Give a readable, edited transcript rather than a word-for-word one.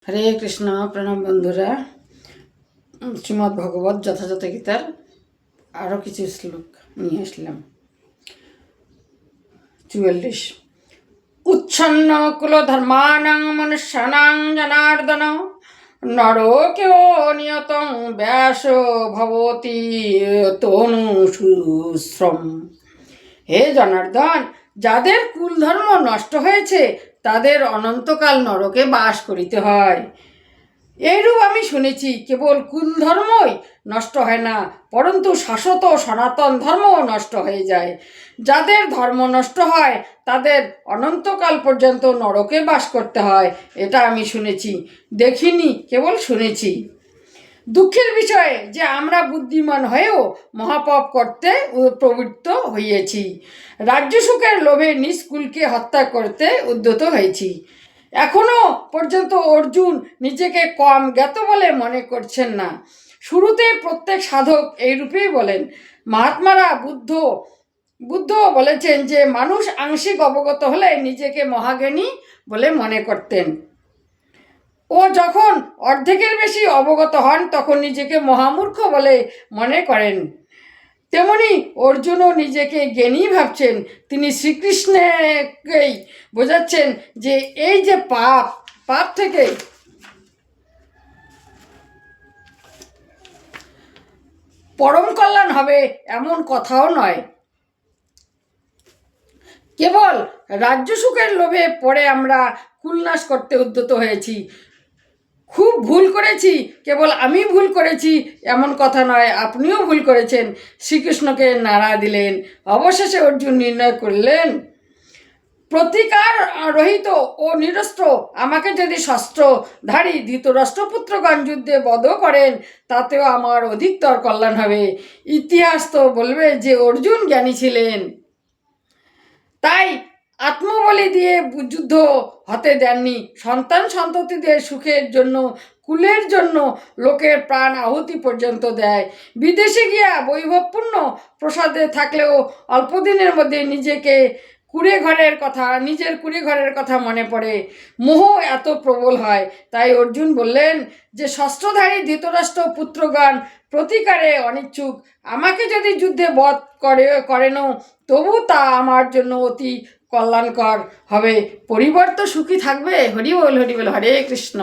হরে কৃষ্ণ। প্রণাম বন্ধুরা। শ্রীমদ্ ভগবত যথাযথ গীতার আরও কিছু শ্লোক নিয়ে আসলাম। 44 উচ্ছন্ন কুলধর্মানাং মনুষ্যানাং জনার্দন নরকেও নিয়তং ব্যাস ভবতি তনুশ্রম। হে জনার্দন, যাদের কুলধর্ম নষ্ট হয়েছে তাদের অনন্তকাল নরকে বাস করিতে হয়। এইরূপ আমি শুনেছি। কেবল কুলধর্মই নষ্ট হয় না, পরন্তু শাশ্বত সনাতন ধর্মও নষ্ট হয়ে যায়। যাদের ধর্ম নষ্ট হয় তাদের অনন্তকাল পর্যন্ত নরকে বাস করতে হয়। এটা আমি শুনেছি, দেখিনি, কেবল শুনেছি। দুঃখের বিষয় যে আমরা বুদ্ধিমান হয়েও মহাপাপ করতে প্রবৃত্ত হইয়াছি। রাজ্যসুখের লোভে নিজ কুলকে হত্যা করতে উদ্যত হয়েছি। এখনো পর্যন্ত অর্জুন নিজেকে কম জ্ঞাত বলে মনে করছেন না। শুরুতে প্রত্যেক সাধক এইরূপেই বলেন। মহাত্মারা বুদ্ধ বলেছেন যে মানুষ আংশিক অবগত হলে নিজেকে মহাজ্ঞানী বলে মনে করতেন। ও যখন অর্ধেকের বেশি অবগত হন তখন নিজেকে মহামূর্খ বলে মনে করেন। তেমনি অর্জুনও নিজেকে জ্ঞানী ভাবছেন। তিনি শ্রীকৃষ্ণকেই বোঝাচ্ছেন যে এই যে পাপ থেকে পরম কল্যাণ হবে এমন কথাও নয়। কেবল রাজ্যসুখের লোভে পড়ে আমরা কুলনাশ করতে উদ্যত হয়েছি। খুব ভুল করেছি, কেবল আমি ভুল করেছি এমন কথা নয়, আপনিও ভুল করেছেন। শ্রীকৃষ্ণকে নাড়া দিলেন। অবশেষে অর্জুন নির্ণয় করলেন, প্রতিকার রহিত ও নিরস্ত্র আমাকে যদি শস্ত্রধারী ধৃতরাষ্ট্রপুত্রগণ যুদ্ধে বধ করেন তাতেও আমার অধিকতর কল্যাণ হবে। ইতিহাস তো বলবে যে অর্জুন জ্ঞানী ছিলেন, তাই আত্মবলি দিয়ে যুদ্ধ হতে দেননি। সন্তান সন্ততিদের সুখের জন্য, কুলের জন্য লোকের প্রাণ আহুতি পর্যন্ত দেয়। বিদেশে গিয়া বৈভবপূর্ণ প্রসাদে থাকলেও অল্পদিনের মধ্যে নিজের কুড়ে ঘরের কথা মনে পড়ে। মোহ এত প্রবল হয়। তাই অর্জুন বললেন যে শস্ত্রধারী ধৃতরাষ্ট্র পুত্রগণ প্রতিকারে অনিচ্ছুক। আমাকে যদি যুদ্ধে বধ করেনও তবু তা আমার জন্য অতি কল্যাণকর হবে। পরিবার তো সুখী থাকবে। হরি বল, হরি বল। হরে কৃষ্ণ।